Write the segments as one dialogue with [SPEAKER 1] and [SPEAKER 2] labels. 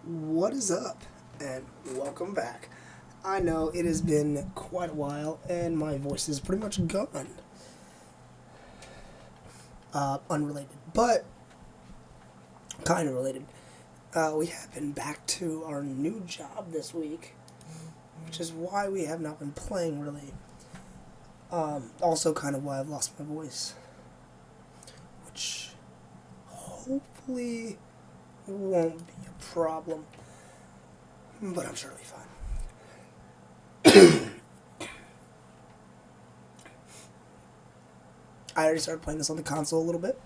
[SPEAKER 1] What is up, and welcome back. I know it has been quite a while, and my voice is pretty much gone. Unrelated, but kind of related. We have been back to our new job this week, which is why we have not been playing really. Also, kind of why I've lost my voice, which hopefully won't be a problem, but I'm sure it'll be fine. I already started playing this on the console a little bit.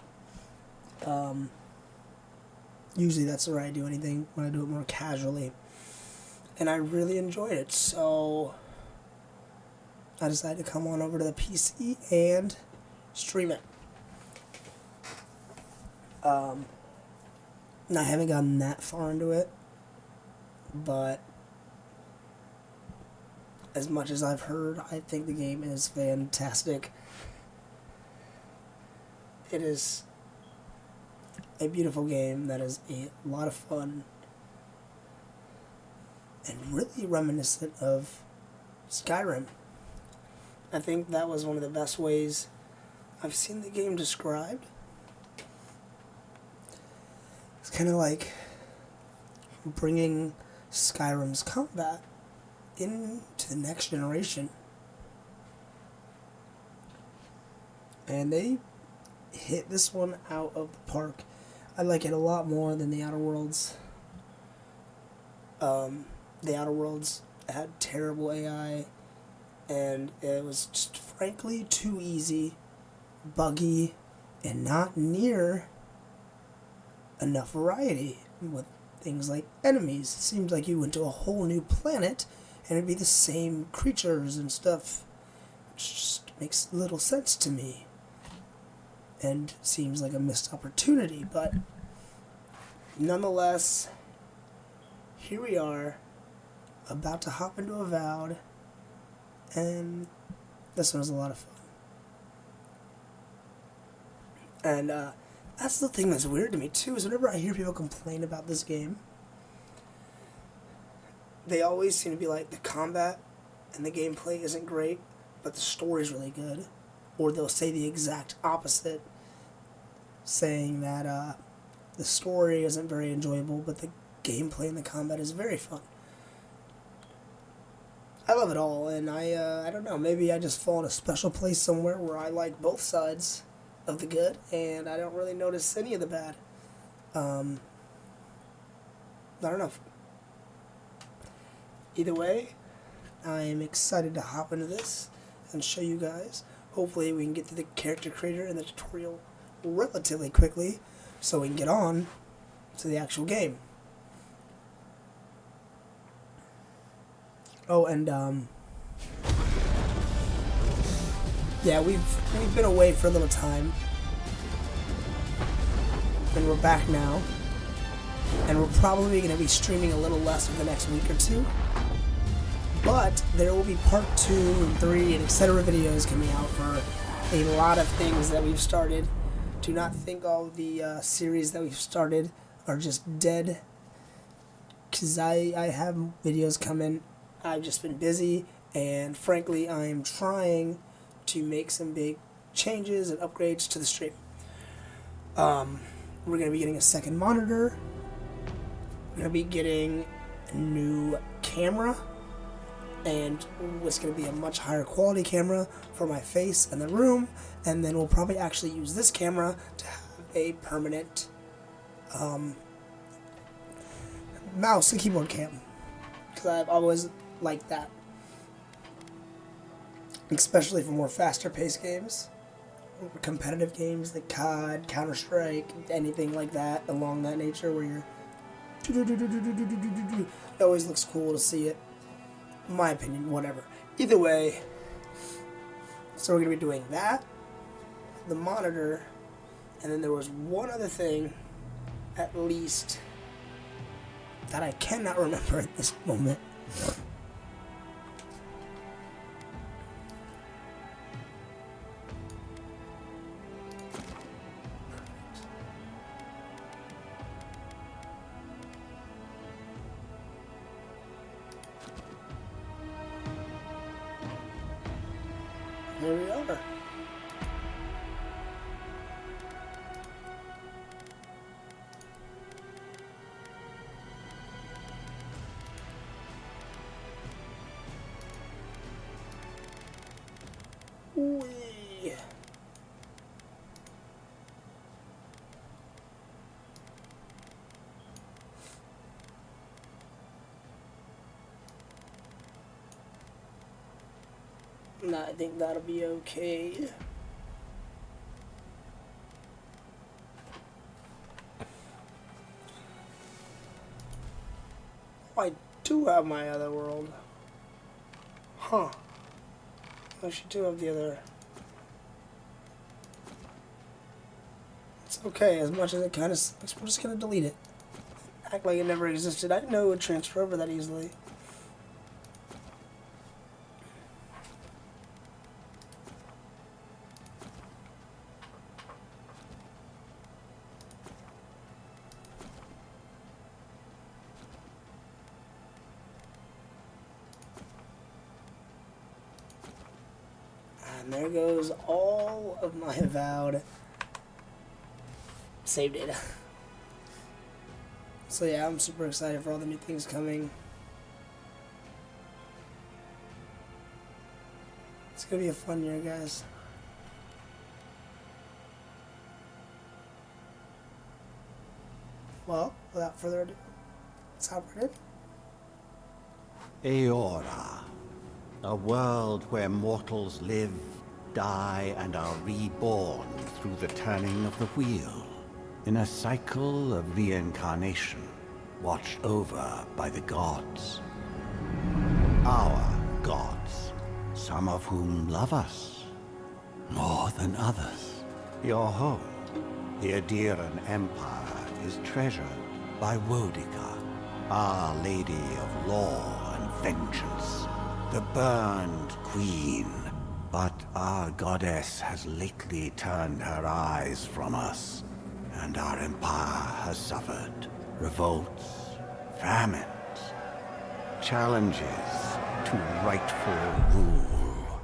[SPEAKER 1] Usually that's where I do anything, when I do it more casually. And I really enjoyed it, so I decided to come on over to the PC and stream it. I haven't gotten that far into it, but as much as I've heard, I think the game is fantastic. It is a beautiful game that is a lot of fun and really reminiscent of Skyrim. I think that was one of the best ways I've seen the game described. It's kind of like bringing Skyrim's combat into the next generation. And they hit this one out of the park. I like it a lot more than the Outer Worlds. The Outer Worlds had terrible AI, and it was just frankly too easy, buggy, and not near enough variety with things like enemies. It seemed like you went to a whole new planet and it'd be the same creatures and stuff, which just makes little sense to me and seems like a missed opportunity. But nonetheless, here we are, about to hop into Avowed, and this one was a lot of fun. And that's the thing that's weird to me too, is whenever I hear people complain about this game, they always seem to be like, the combat and the gameplay isn't great, but the story's really good. Or they'll say the exact opposite, saying that the story isn't very enjoyable, but the gameplay and the combat is very fun. I love it all, and I don't know, maybe I just fall in a special place somewhere where I like both sides of the good, and I don't really notice any of the bad. I don't know. Either way, I am excited to hop into this and show you guys. Hopefully we can get to the character creator and the tutorial relatively quickly, so we can get on to the actual game. Oh, and yeah, we've been away for a little time, and we're back now, and we're probably going to be streaming a little less for the next week or two, but there will be part 2 and 3 and etc. videos coming out for a lot of things that we've started. Do not think all the series that we've started are just dead, because I have videos coming. I've just been busy, and frankly, I am trying to make some big changes and upgrades to the stream. We're going to be getting a second monitor. We're going to be getting a new camera, and it's going to be a much higher quality camera for my face and the room, and then we'll probably actually use this camera to have a permanent mouse and keyboard cam, because I've always liked that, especially for more faster paced games, competitive games like COD, Counter-Strike, anything like that along that nature where you're it always looks cool to see it. In my opinion, whatever. Either way, so we're going to be doing that, the monitor, and then there was one other thing, at least, that I cannot remember at this moment. there we are. Whee. Nah, I think that'll be okay. Oh, I do have my other world. Huh. I actually do have the other. It's okay, as much as it kind of sucks, we're just gonna delete it. Act like it never existed. I didn't know it would transfer over that easily. And there goes all of my Avowed save data. So yeah, I'm super excited for all the new things coming. It's gonna be a fun year, guys. Well, without further ado, let's hop right in.
[SPEAKER 2] Eora, a world where mortals live, die, and are reborn through the turning of the wheel, in a cycle of reincarnation, watched over by the gods. Our gods, some of whom love us more than others. Your home, the Adiran Empire, is treasured by Wodica, Our Lady of Law and Vengeance, the Burned Queen. But our goddess has lately turned her eyes from us, and our empire has suffered revolts, famines, challenges to rightful rule.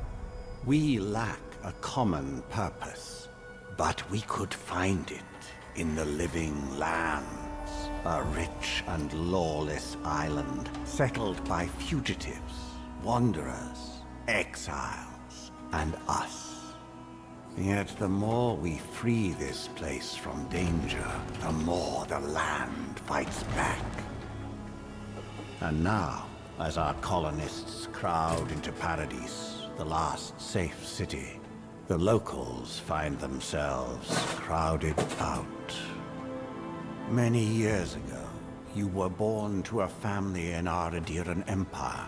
[SPEAKER 2] We lack a common purpose, but we could find it in the living lands, a rich and lawless island settled by fugitives, wanderers, exiles, and us. Yet the more we free this place from danger, the more the land fights back. And now, as our colonists crowd into Paradise, the last safe city, the locals find themselves crowded out. Many years ago, you were born to a family in our Adiran Empire,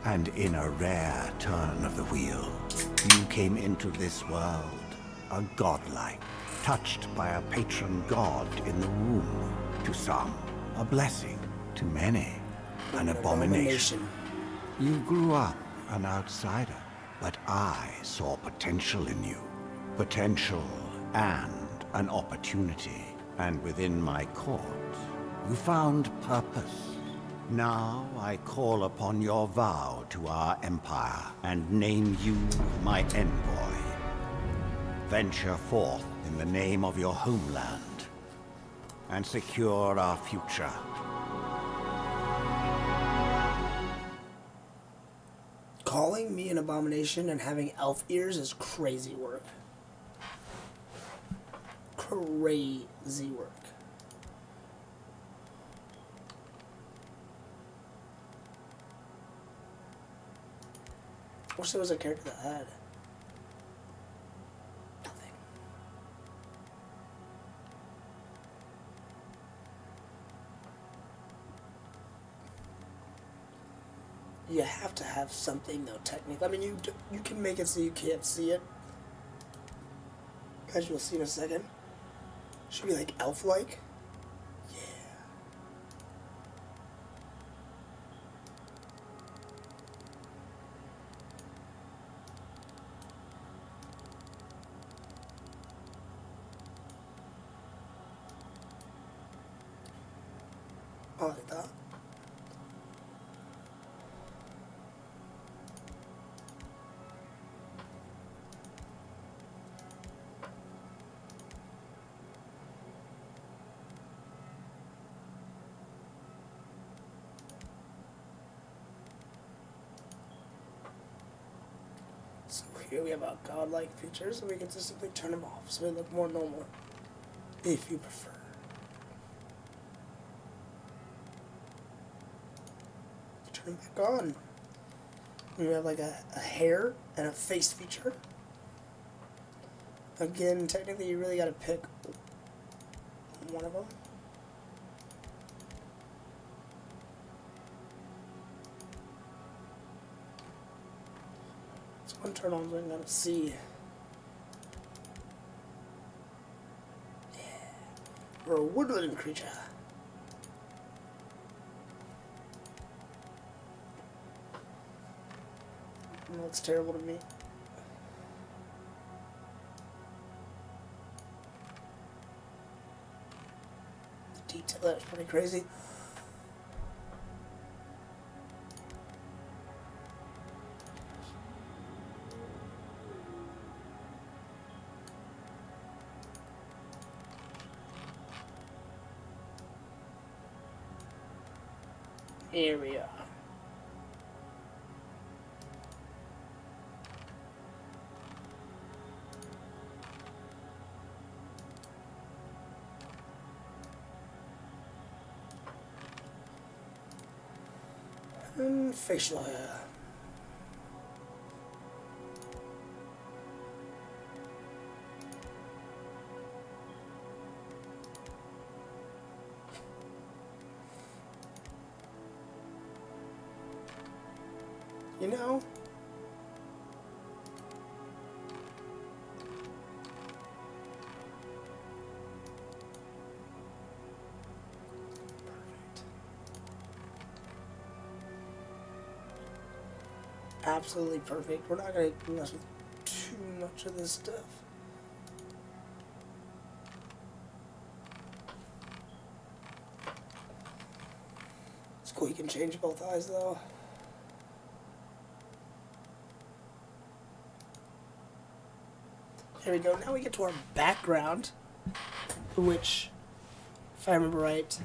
[SPEAKER 2] and in a rare turn of the wheel, you came into this world a godlike, touched by a patron god in the womb. To some, a blessing. To many, an abomination. You grew up an outsider, but I saw potential in you. Potential and an opportunity. And within my court, you found purpose. Now I call upon your vow to our empire and name you my envoy. Venture forth in the name of your homeland and secure our future.
[SPEAKER 1] Calling me an abomination and having elf ears is crazy work. Crazy work. I wish there was a character that had nothing. You have to have something though, technically. I mean, you can make it so you can't see it, as you'll see in a second. Should be like elf-like. Yeah. I like that. So here we have a godlike feature, so we can just simply turn them off so they look more normal, if you prefer. Turn them back on. We have like a hair and a face feature. Again, technically you really gotta pick one of them. It's one turn on, so I'm gonna see. Yeah. We're a woodland creature. It looks terrible to me. The detail there is pretty crazy. Here we are. And facial hair. You know, absolutely perfect. We're not going to mess with too much of this stuff. It's cool you can change both eyes though. There we go. Now we get to our background, which, if I remember right,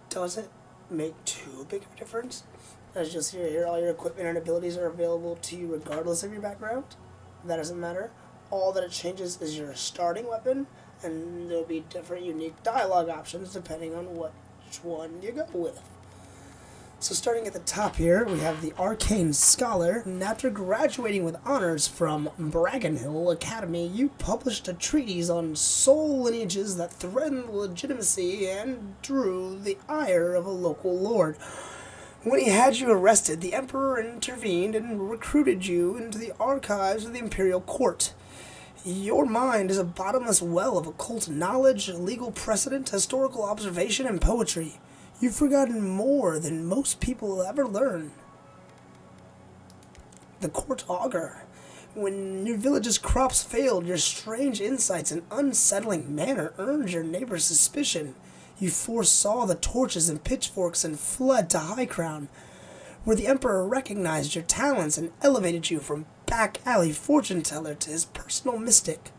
[SPEAKER 1] doesn't make too big of a difference. As you'll see here, all your equipment and abilities are available to you regardless of your background. That doesn't matter. All that it changes is your starting weapon, and there'll be different unique dialogue options depending on which one you go with. So starting at the top here, we have the Arcane Scholar, and after graduating with honors from Braggonhill Academy, you published a treatise on soul lineages that threatened the legitimacy and drew the ire of a local lord. When he had you arrested, the Emperor intervened and recruited you into the archives of the Imperial Court. Your mind is a bottomless well of occult knowledge, legal precedent, historical observation, and poetry. You've forgotten more than most people will ever learn. The Court Augur. When your village's crops failed, your strange insights and unsettling manner earned your neighbor's suspicion. You foresaw the torches and pitchforks and fled to Highcrown, where the Emperor recognized your talents and elevated you from back-alley fortune-teller to his personal mystic.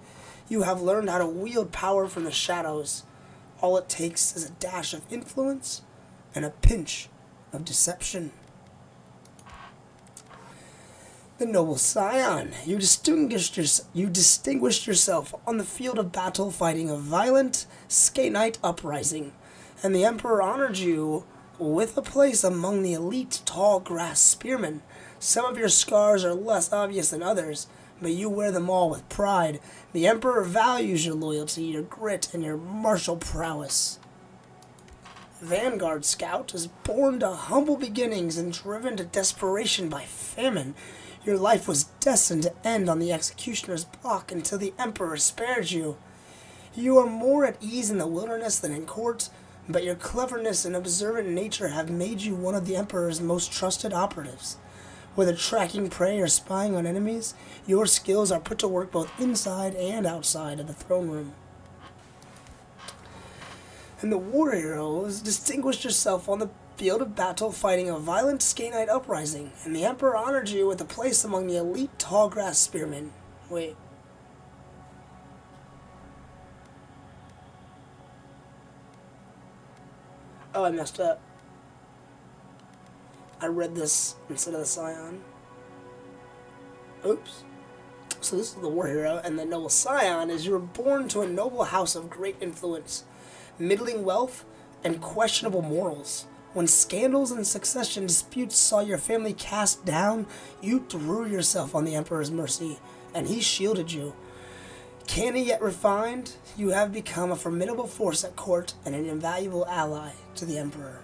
[SPEAKER 1] You have learned how to wield power from the shadows. All it takes is a dash of influence and a pinch of deception. The Noble Scion. You distinguished yourself on the field of battle fighting a violent Skanite uprising, and the Emperor honored you with a place among the elite tall grass spearmen. Some of your scars are less obvious than others, but you wear them all with pride. The Emperor values your loyalty, your grit, and your martial prowess. Vanguard Scout is born to humble beginnings and driven to desperation by famine. Your life was destined to end on the executioner's block until the Emperor spared you. You are more at ease in the wilderness than in court, but your cleverness and observant nature have made you one of the Emperor's most trusted operatives. Whether tracking prey or spying on enemies, your skills are put to work both inside and outside of the throne room. And the war heroes distinguished yourself on the field of battle fighting a violent Skanite uprising, and the Emperor honored you with a place among the elite tallgrass spearmen. Wait. Oh, I messed up. I read this instead of the Scion. Oops. So this is the war hero, and the noble Scion is you were born to a noble house of great influence, middling wealth, and questionable morals. When scandals and succession disputes saw your family cast down, you threw yourself on the Emperor's mercy, and he shielded you. Canny yet refined, you have become a formidable force at court and an invaluable ally to the Emperor.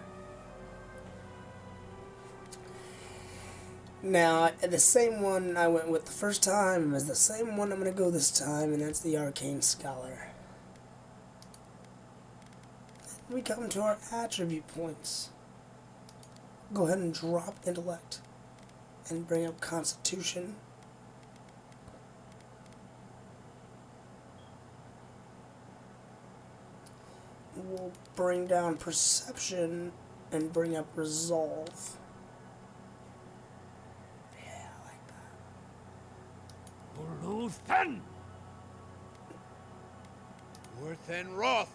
[SPEAKER 1] Now, the same one I went with the first time is the same one I'm going to go this time, and that's the Arcane Scholar. We come to our attribute points. Go ahead and drop Intellect and bring up Constitution. We'll bring down Perception and bring up Resolve. Yeah, I like that.
[SPEAKER 3] Uluthen! Urthen Roth!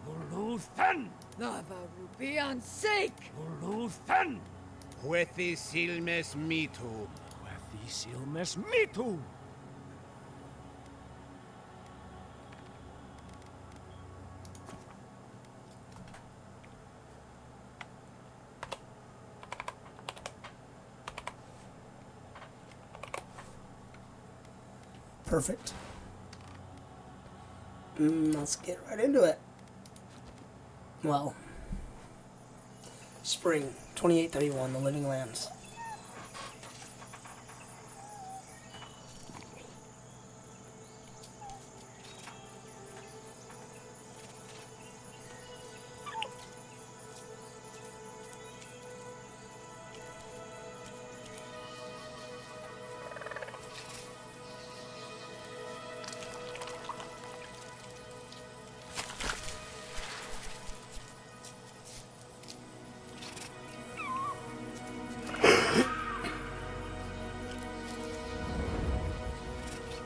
[SPEAKER 3] Uluthen!
[SPEAKER 4] Lava Rubian's sake!
[SPEAKER 3] Uluthen! Huethi Silmes Mitu! Huethi Silmes Mitu!
[SPEAKER 1] Perfect. Let's get right into it. Well, spring 2831, the Living Lands.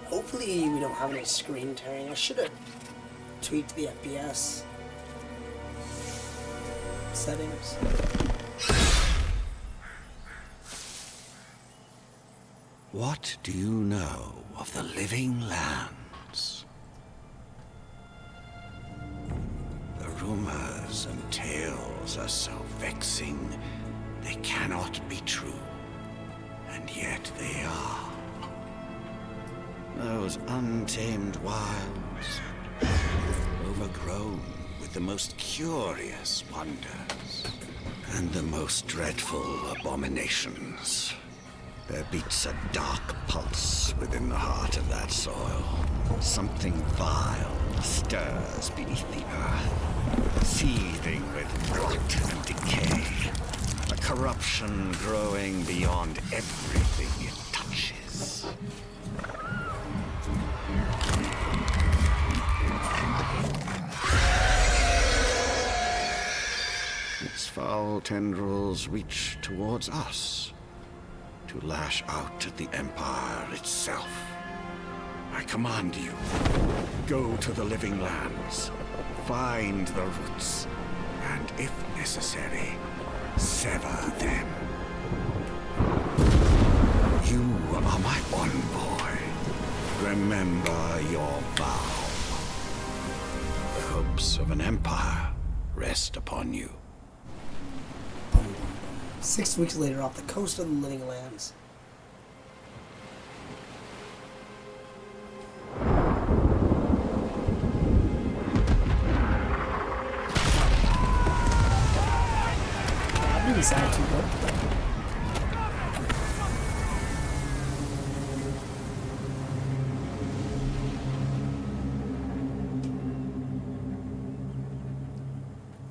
[SPEAKER 1] Hopefully we don't have any screen tearing. I should have tweaked the FPS settings.
[SPEAKER 2] What do you know of the Living Lands? The rumors and tales are so vexing, they cannot be true, and yet they are. Those untamed wilds, overgrown with the most curious wonders and the most dreadful abominations. There beats a dark pulse within the heart of that soil. Something vile stirs beneath the earth, seething with rot and decay. A corruption growing beyond everything it touches. Its foul tendrils reach towards us, to lash out at the Empire itself. I command you, go to the Living Lands, find the roots, and if necessary, sever them. You are my envoy. Remember your vow. The hopes of an empire rest upon you.
[SPEAKER 1] 6 weeks later, off the coast of the Living Lands. I didn't sound too good.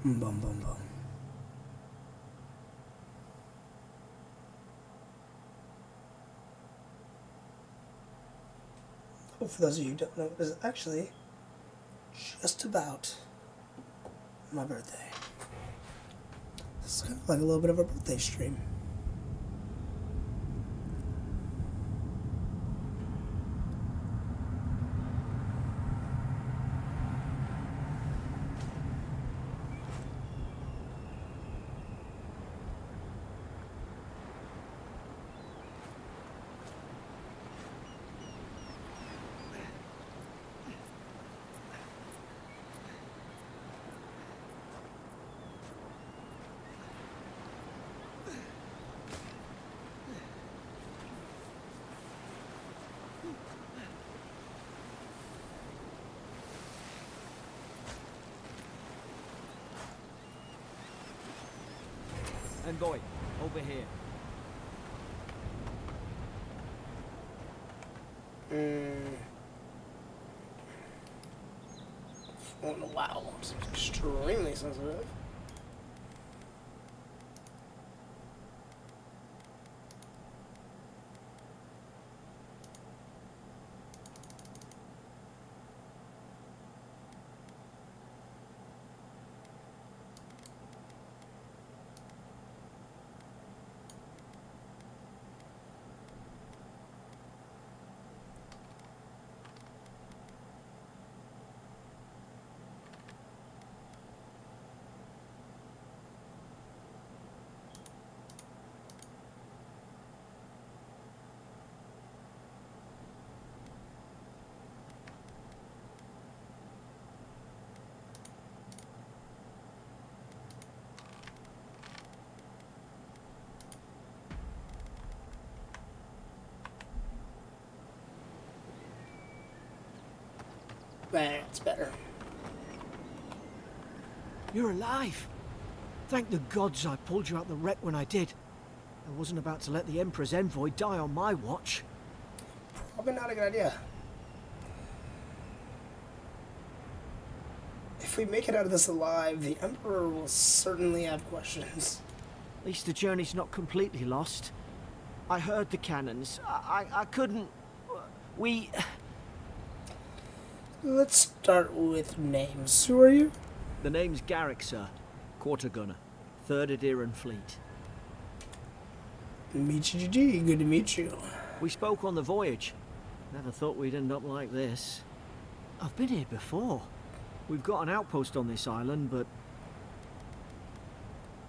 [SPEAKER 1] Bum bum bum. Oh, for those of you who don't know, it is actually just about my birthday. It's kind of like a little bit of a birthday stream.
[SPEAKER 5] Envoy, over here.
[SPEAKER 1] Oh, wow, it's extremely sensitive. That's better.
[SPEAKER 5] You're alive. Thank the gods I pulled you out the wreck when I did. I wasn't about to let the Emperor's envoy die on my watch.
[SPEAKER 1] Probably not a good idea. If we make it out of this alive, the Emperor will certainly have questions.
[SPEAKER 5] At least the journey's not completely lost. I heard the cannons. I couldn't... We...
[SPEAKER 1] Let's start with names. Who are you?
[SPEAKER 5] The name's Garrick, sir. Quarter gunner. 3rd Adiran Fleet.
[SPEAKER 1] MeechieGG, good to meet you.
[SPEAKER 5] We spoke on the voyage. Never thought we'd end up like this. I've been here before. We've got an outpost on this island, but...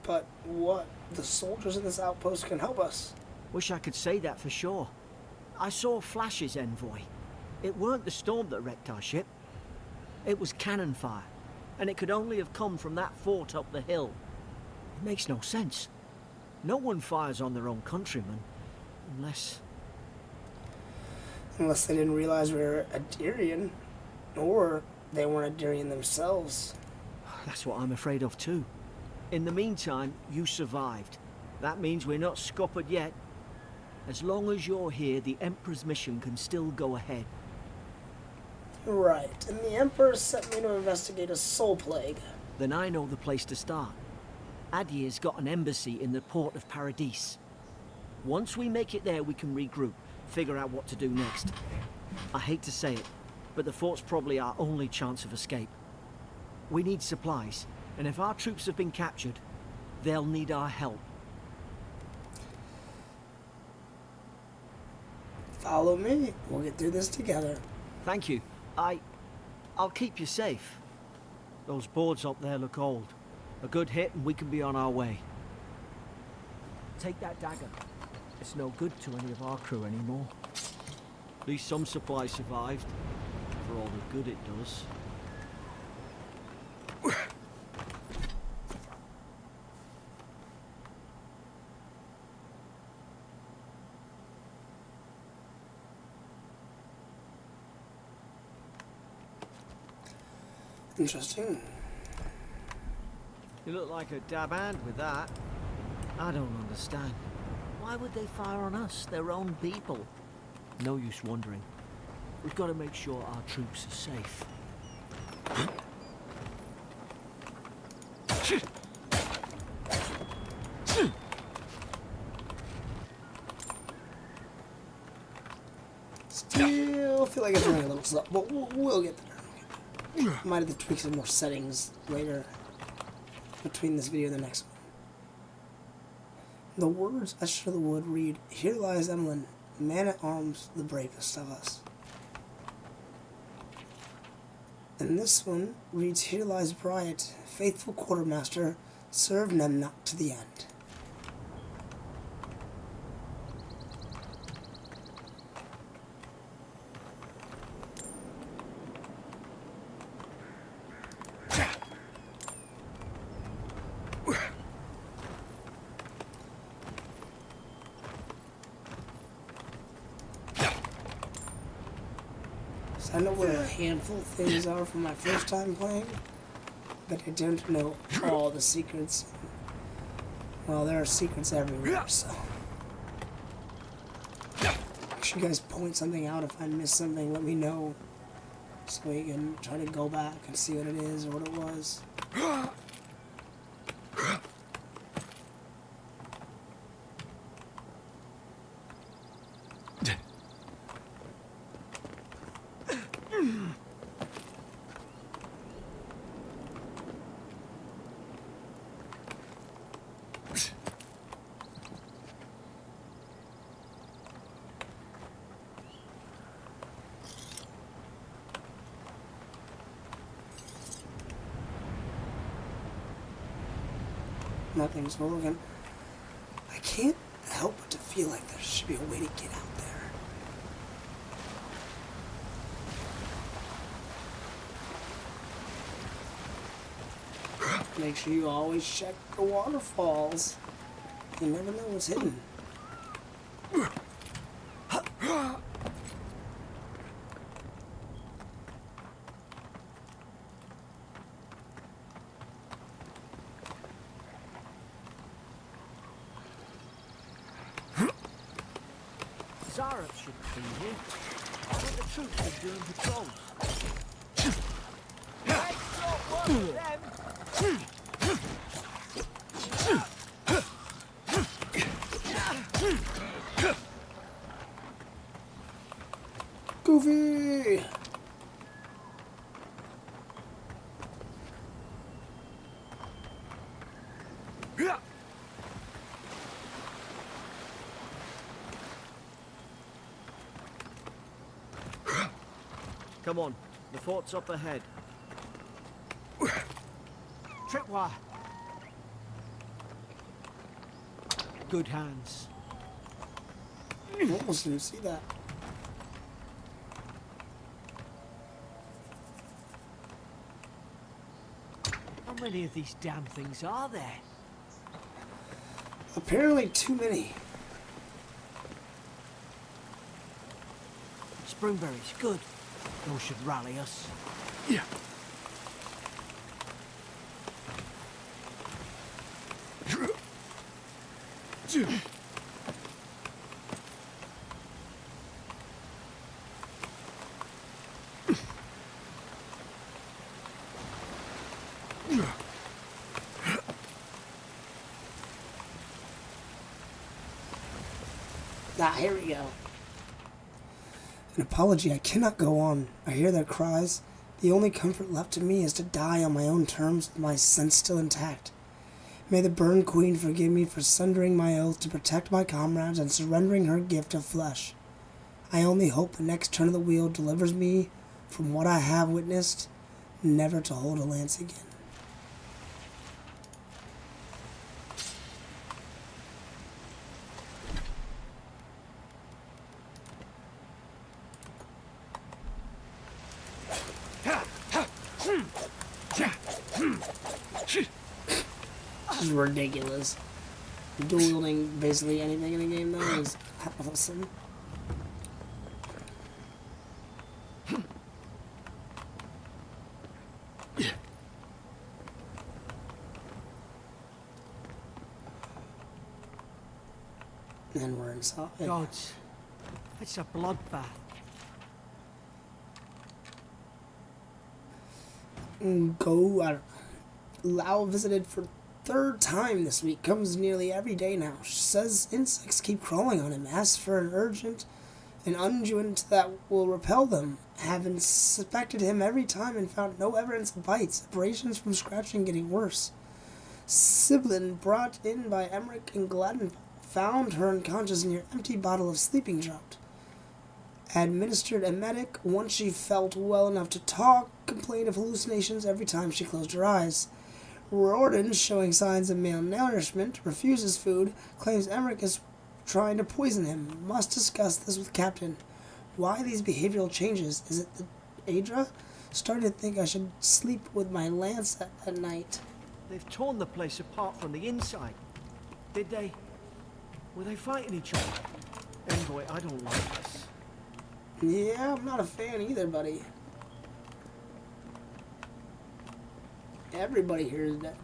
[SPEAKER 1] But what? The soldiers in this outpost can help us.
[SPEAKER 5] Wish I could say that for sure. I saw flashes, envoy. It weren't the storm that wrecked our ship. It was cannon fire, and it could only have come from that fort up the hill. It makes no sense. No one fires on their own countrymen, unless...
[SPEAKER 1] Unless they didn't realize we were Adirian, or they weren't Adirian themselves.
[SPEAKER 5] That's what I'm afraid of too. In the meantime, you survived. That means we're not scuppered yet. As long as you're here, the Emperor's mission can still go ahead.
[SPEAKER 1] Right, and the Emperor sent me to investigate a soul plague.
[SPEAKER 5] Then I know the place to start. Adir's got an embassy in the port of Paradis. Once we make it there, we can regroup, figure out what to do next. I hate to say it, but the fort's probably our only chance of escape. We need supplies, and if our troops have been captured, they'll need our help.
[SPEAKER 1] Follow me. We'll get through this together.
[SPEAKER 5] Thank you. I'll keep you safe. Those boards up there look old. A good hit and we can be on our way. Take that dagger. It's no good to any of our crew anymore. At least some supplies survived, for all the good it does.
[SPEAKER 1] Interesting.
[SPEAKER 5] You look like a dab hand with that. I don't understand. Why would they fire on us, their own people? No use wondering. We've got to make sure our troops are safe.
[SPEAKER 1] Still feel like it's running a little slow, but we'll get there. Might have to tweak some more settings later between this video and the next one. The words etched to the wood read, "Here lies Emlyn, man at arms, the bravest of us." And this one reads, "Here lies Bryant, faithful quartermaster, serve Nemnok to the end." I know what a handful of things are from my first time playing, but I don't know all the secrets. Well, there are secrets everywhere, so. Make sure you guys point something out. If I miss something, let me know. So we can try to go back and see what it is or what it was. Nothing's working. I can't help but to feel like there should be a way to get out there. Make sure you always check the waterfalls. You never know what's hidden.
[SPEAKER 5] Zara should be here. I think the troops are doing patrols.
[SPEAKER 1] Goofy!
[SPEAKER 5] Come on, the fort's up ahead. Tripwire. Good hands.
[SPEAKER 1] Almost didn't see that.
[SPEAKER 5] How many of these damn things are there?
[SPEAKER 1] Apparently too many.
[SPEAKER 5] Springberries, good. Those should rally us.
[SPEAKER 3] Yeah.
[SPEAKER 1] Ah, here we go. An apology, I cannot go on. I hear their cries. The only comfort left to me is to die on my own terms with my sense still intact. May the Burn Queen forgive me for sundering my oath to protect my comrades and surrendering her gift of flesh. I only hope the next turn of the wheel delivers me from what I have witnessed, never to hold a lance again. This is ridiculous. Dual wielding basically anything in the game though is awesome. And we're inside.
[SPEAKER 5] Gods, it's a bloodbath.
[SPEAKER 1] Lau visited for third time this week. Comes nearly every day now. Says insects keep crawling on him. Asks for an unguent that will repel them. Have inspected him every time and found no evidence of bites. Abrasions from scratching getting worse. Siblin, brought in by Emmerich and Gladden, found her unconscious near empty bottle of sleeping draught. Administered emetic once she felt well enough to talk. Complained of hallucinations every time she closed her eyes. Rorden, showing signs of malnourishment, refuses food, claims Emmerich is trying to poison him. Must discuss this with Captain. Why these behavioral changes? Is it the Adra? Starting to think I should sleep with my lance at night.
[SPEAKER 5] They've torn the place apart from the inside. Did they? Were they fighting each other? Envoy, I don't like this.
[SPEAKER 1] Yeah, I'm not a fan either, buddy. Everybody here is dead.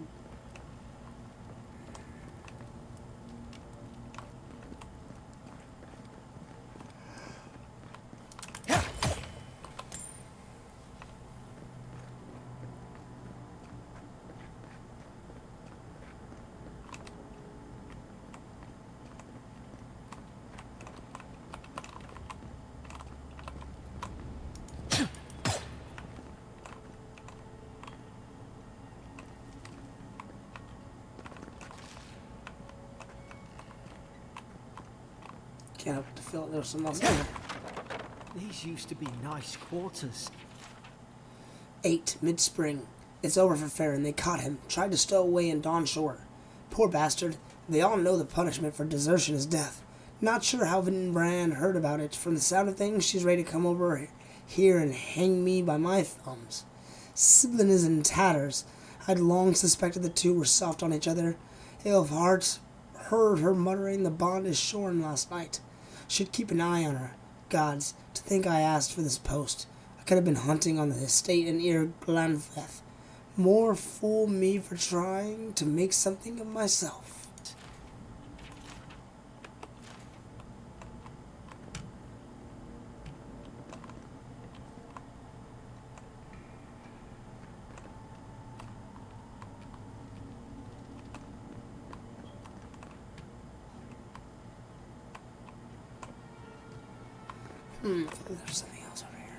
[SPEAKER 1] Can't help but to feel like there's something else there.
[SPEAKER 5] These used to be nice quarters.
[SPEAKER 1] 8. Mid-spring. It's over for Farron. They caught him. Tried to stow away in Dawn Shore. Poor bastard. They all know the punishment for desertion is death. Not sure how Bran heard about it. From the sound of things, she's ready to come over here and hang me by my thumbs. Siblin is in tatters. I'd long suspected the two were soft on each other. Ill of heart heard her muttering the bond is shorn last night. Should keep an eye on her. Gods, to think I asked for this post. I could have been hunting on the estate in Ir Glanfeth. More fool me for trying to make something of myself. There's something else over here.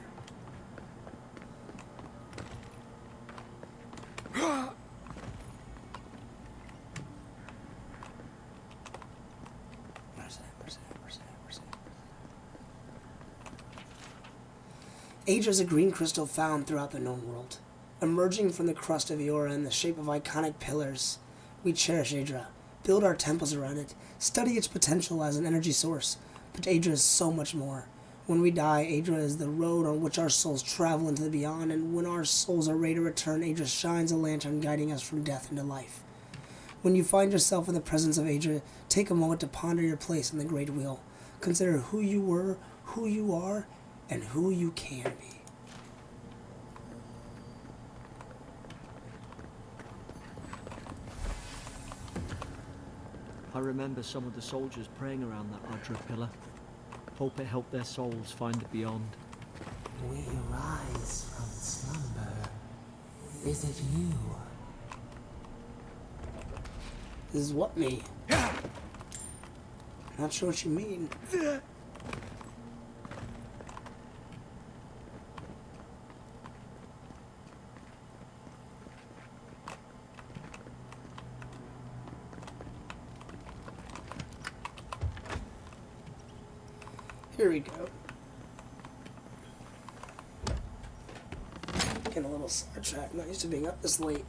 [SPEAKER 1] Aegir is a green crystal found throughout the known world. Emerging from the crust of Eora in the shape of iconic pillars, we cherish Aegir, build our temples around it, study its potential as an energy source, but Aegir is so much more. When we die, Aegir is the road on which our souls travel into the beyond, and when our souls are ready to return, Aegir shines a lantern guiding us from death into life. When you find yourself in the presence of Aegir, take a moment to ponder your place in the Great Wheel. Consider who you were, who you are, and who you can be.
[SPEAKER 5] I remember some of the soldiers praying around that Adra pillar. Hope it helped their souls find the beyond.
[SPEAKER 6] We rise from slumber. Is it you?
[SPEAKER 1] This is what me? Not sure what you mean. Here we go. Getting a little sidetracked. Not used to being up this late.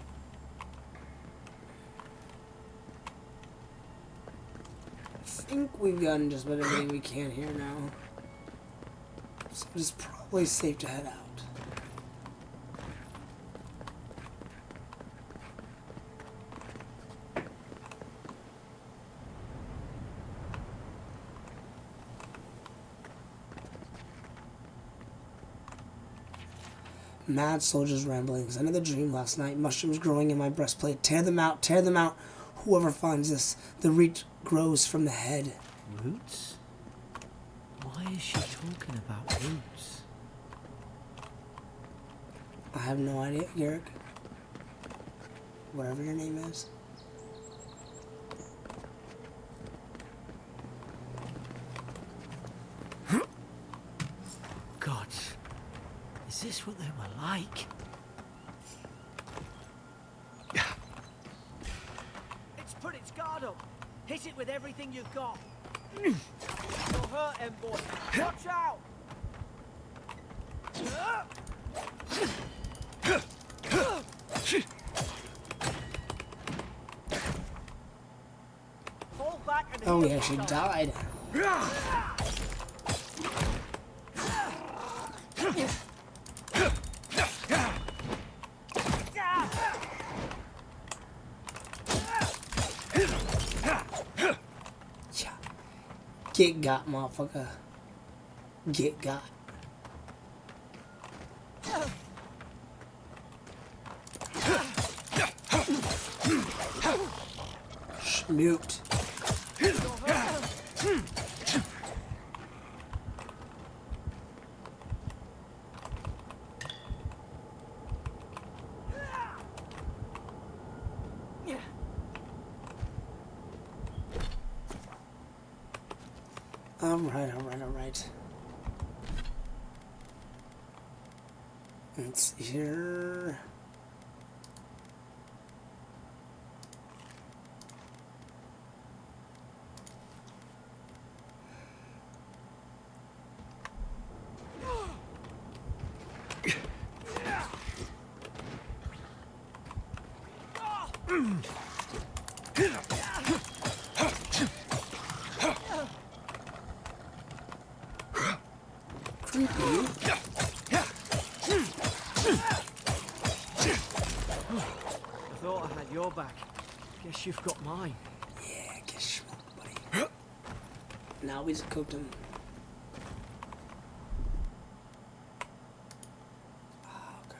[SPEAKER 1] I think we've gotten just about everything we can here now. So it's probably safe to head out. Mad soldiers' ramblings. Another dream last night. Mushrooms growing in my breastplate. Tear them out. Tear them out. Whoever finds this. The root grows from the head.
[SPEAKER 5] Roots? Why is she talking about roots?
[SPEAKER 1] I have no idea, Garrick. Whatever your name is.
[SPEAKER 5] God. Is this what they were like? It's put its guard up. Hit it with everything you've got. You're hurt, Envoy. Watch out! Fall back and
[SPEAKER 1] Oh,
[SPEAKER 5] heal
[SPEAKER 1] he actually
[SPEAKER 5] yourself.
[SPEAKER 1] died. Get got, motherfucker. Get got. Schmoot. Alright. Let's see here. Creepy.
[SPEAKER 5] I thought I had your back. Guess you've got mine.
[SPEAKER 1] Yeah, guess you won't, buddy. Now he's cooked him. Okay.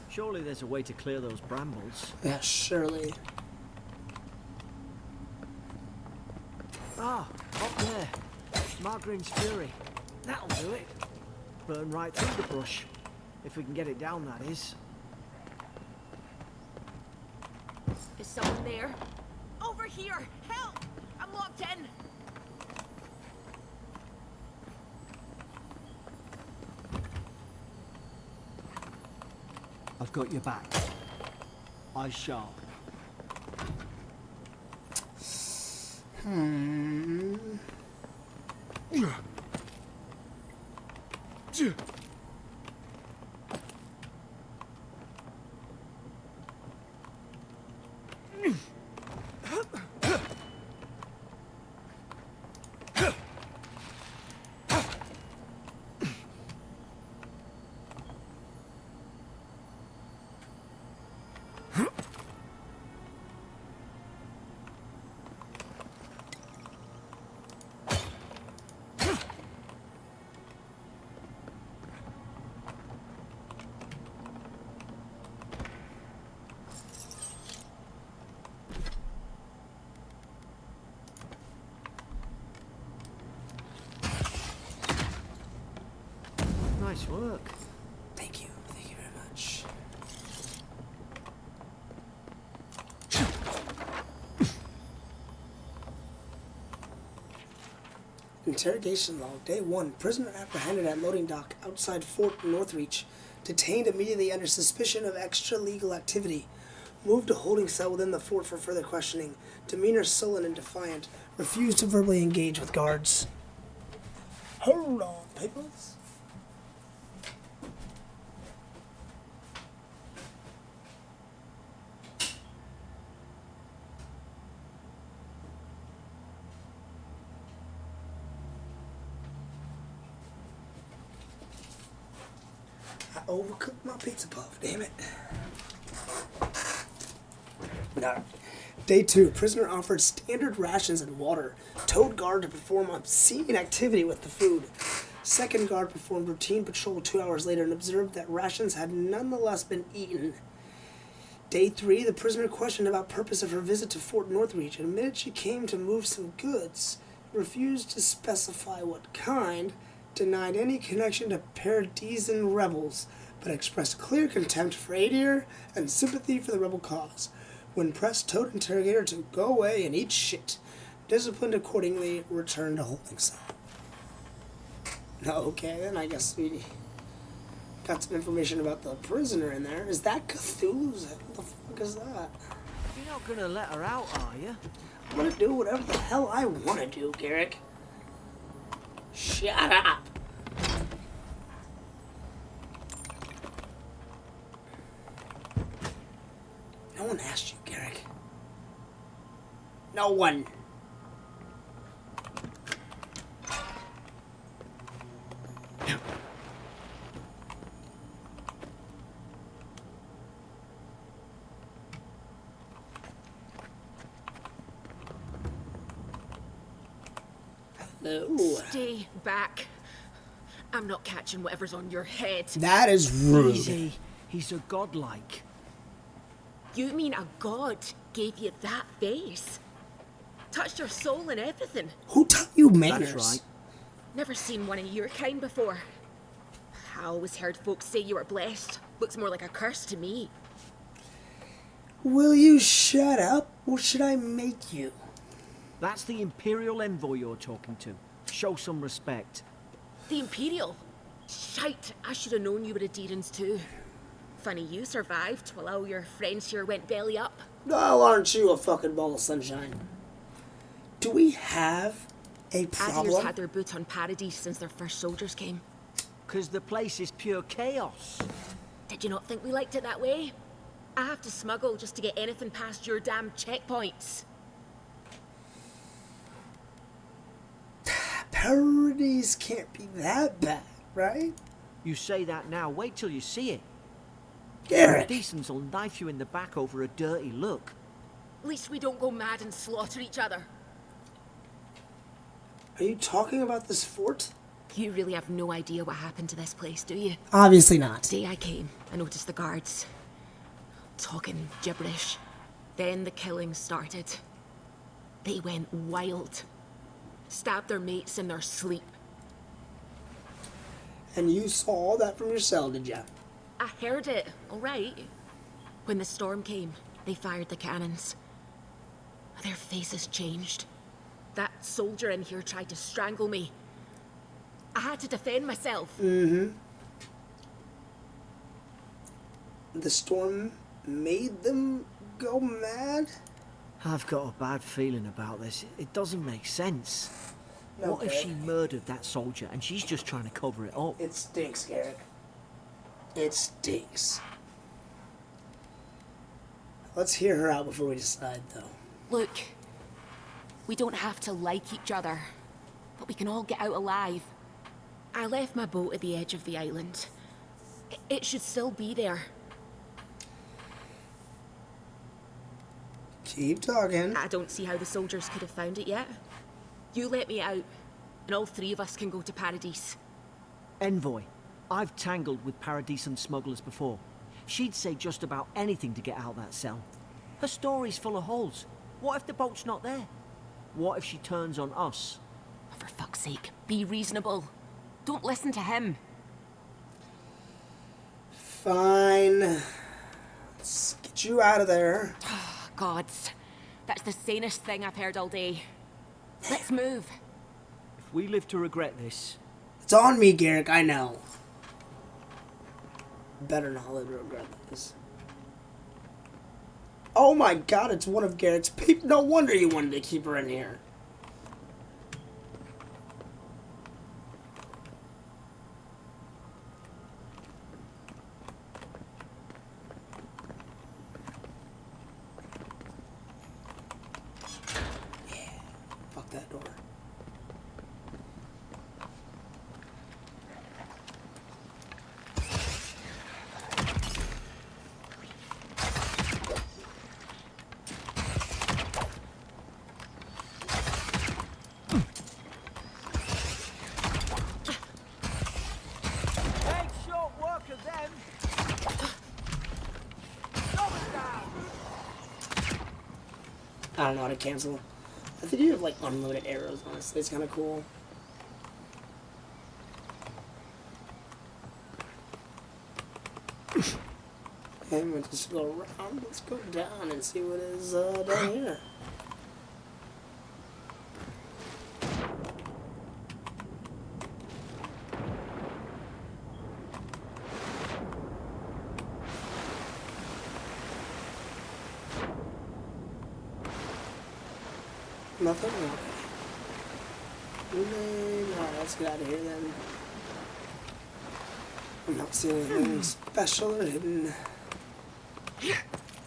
[SPEAKER 5] Surely there's a way to clear those brambles.
[SPEAKER 1] Yeah, surely.
[SPEAKER 5] Ah, up there. Margarine's Fury. That'll do it. Burn right through the brush. If we can get it down, that is.
[SPEAKER 4] Is someone there? Over here! Help! I'm locked in!
[SPEAKER 5] I've got your back. Eyes sharp. Nice work.
[SPEAKER 1] Thank you very much. Interrogation log. Day 1. Prisoner apprehended at loading dock outside Fort Northreach. Detained immediately under suspicion of extra-legal activity. Moved to holding cell within the fort for further questioning. Demeanor sullen and defiant. Refused to verbally engage with guards. Hold on, peoples. I overcooked my pizza puff, damn it. No. Day 2. Prisoner offered standard rations and water. Told guard to perform obscene activity with the food. Second guard performed routine patrol 2 hours later and observed that rations had nonetheless been eaten. Day 3. The prisoner questioned about purpose of her visit to Fort Northreach and admitted she came to move some goods. Refused to specify what kind. Denied any connection to Paradisian rebels, but expressed clear contempt for Adir and sympathy for the rebel cause. When pressed, told interrogator to go away and eat shit. Disciplined accordingly, returned to holding cell. Okay, then I guess we got some information about the prisoner in there. Is that Cthulhu's? What the fuck is that?
[SPEAKER 5] You're not gonna let her out, are you?
[SPEAKER 1] I'm gonna do whatever the hell I want to do, Garrick. Shut up! No one asked you, Garrick. No one. Hello.
[SPEAKER 4] Stay back. I'm not catching whatever's on your head.
[SPEAKER 1] That is rude.
[SPEAKER 5] Easy. He's a godlike.
[SPEAKER 4] You mean a god gave you that face? Touched your soul and everything?
[SPEAKER 1] Who taught you manners?
[SPEAKER 5] That's right.
[SPEAKER 4] Never seen one of your kind before. I always heard folks say you were blessed. Looks more like a curse to me.
[SPEAKER 1] Will you shut up, or should I make you?
[SPEAKER 5] That's the Imperial envoy you're talking to. Show some respect.
[SPEAKER 4] The Imperial? Shite, I should have known you were a Deerans too. Funny you survived while all your friends here went belly up.
[SPEAKER 1] Oh, aren't you a fucking ball of sunshine? Do we have a
[SPEAKER 4] Adir's
[SPEAKER 1] problem?
[SPEAKER 4] had their boot on Paradise since their first soldiers came.
[SPEAKER 5] 'Cause the place is pure chaos.
[SPEAKER 4] Did you not think we liked it that way? I have to smuggle just to get anything past your damn checkpoints.
[SPEAKER 1] Paradise can't be that bad, right?
[SPEAKER 5] You say that now, wait till you see it.
[SPEAKER 1] Garrick!
[SPEAKER 5] Decents will knife you in the back over a dirty look.
[SPEAKER 4] At least we don't go mad and slaughter each other.
[SPEAKER 1] Are you talking about this fort?
[SPEAKER 4] You really have no idea what happened to this place, do you?
[SPEAKER 1] Obviously not.
[SPEAKER 4] The day I came, I noticed the guards talking gibberish. Then the killing started. They went wild. Stabbed their mates in their sleep.
[SPEAKER 1] And you saw all that from your cell, did ya?
[SPEAKER 4] I heard it, all right. When the storm came, they fired the cannons. Their faces changed. That soldier in here tried to strangle me. I had to defend myself.
[SPEAKER 1] The storm made them go mad?
[SPEAKER 5] I've got a bad feeling about this. It doesn't make sense. What if
[SPEAKER 1] Okay.
[SPEAKER 5] she murdered that soldier and she's just trying to cover it up?
[SPEAKER 1] It stinks, Garrick. It stinks. Let's hear her out before we decide, though.
[SPEAKER 4] Look, we don't have to like each other, but we can all get out alive. I left my boat at the edge of the island. It should still be there.
[SPEAKER 1] Keep talking.
[SPEAKER 4] I don't see how the soldiers could have found it yet. You let me out, and all three of us can go to Paradise.
[SPEAKER 5] Envoy, I've tangled with Paradisian smugglers before. She'd say just about anything to get out that cell. Her story's full of holes. What if the boat's not there? What if she turns on us?
[SPEAKER 4] For fuck's sake, be reasonable. Don't listen to him.
[SPEAKER 1] Fine. Let's get you out of there.
[SPEAKER 4] Gods, that's the sanest thing I've heard all day. Let's move.
[SPEAKER 5] If we live to regret this,
[SPEAKER 1] It's on me, Garrick, I know. Better not live to regret this. Oh my god, it's one of Garrick's people. No wonder you wanted to keep her in here. Yeah, fuck that door.
[SPEAKER 5] make short work of them.
[SPEAKER 1] I don't know how to cancel. I think you have like unlimited arrows, honestly. It's kind of cool. And we'll just go around. Let's go down and see what is down here. Nothing? Okay. Alright, let's get out of here then. I'm not seeing anything special or hidden.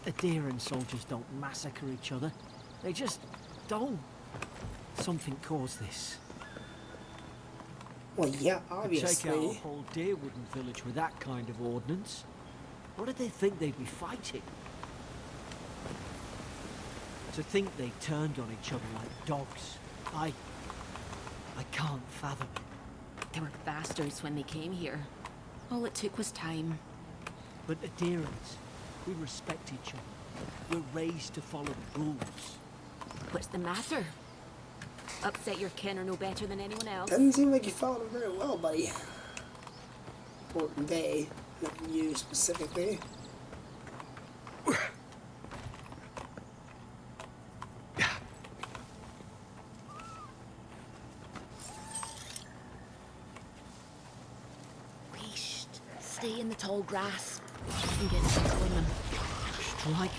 [SPEAKER 5] Adiran soldiers don't massacre each other. They just don't. Something caused this.
[SPEAKER 1] Well, yeah,
[SPEAKER 5] Take out a
[SPEAKER 1] obviously.
[SPEAKER 5] whole Deerwooden village with that kind of ordnance. What did they think they'd be fighting? To think they turned on each other like dogs. I can't fathom it.
[SPEAKER 4] They were bastards when they came here. All it took was time.
[SPEAKER 5] But Adirans, we respect each other. We're raised to follow the rules.
[SPEAKER 4] What's the matter? Upset your kin are no better than anyone else.
[SPEAKER 1] Doesn't seem like you followed him very well, buddy. Or they, not you specifically.
[SPEAKER 4] Stay in the tall grass. and get stuck on them.
[SPEAKER 5] Strike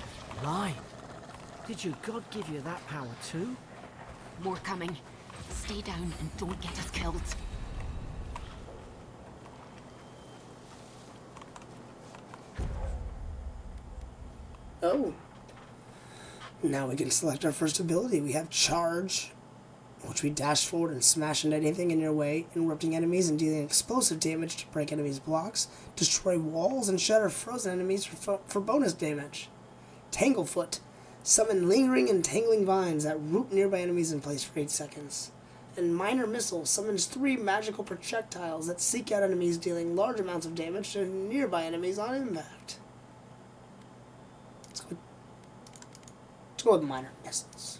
[SPEAKER 5] light. Did your god give you that power too?
[SPEAKER 4] More coming. Stay down and don't get us killed.
[SPEAKER 1] Oh. Now we can select our first ability. We have Charge, which we dash forward and smash into anything in your way, interrupting enemies and dealing explosive damage to break enemies' blocks, destroy walls, and shatter frozen enemies for bonus damage. Tanglefoot. Summon lingering and tangling vines that root nearby enemies in place for 8 seconds. And Minor Missile summons 3 magical projectiles that seek out enemies, dealing large amounts of damage to nearby enemies on impact. Let's go with Minor Missiles.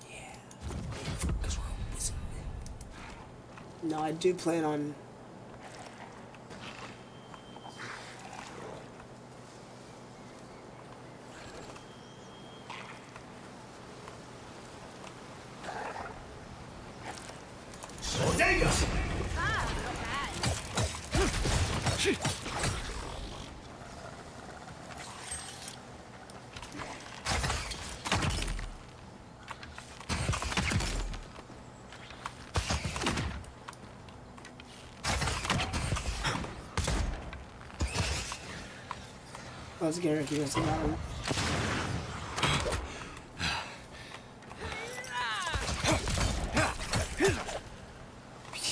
[SPEAKER 1] Yeah. 'Cause we're busy. No, I do plan on... Let's get Ricky with that one.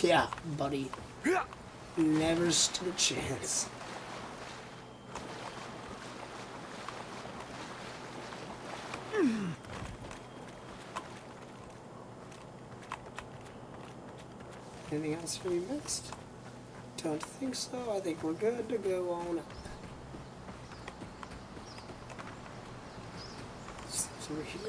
[SPEAKER 1] Yeah, buddy. Never stood a chance. Anything else we missed? Don't think so. I think we're good to go on up. Over here.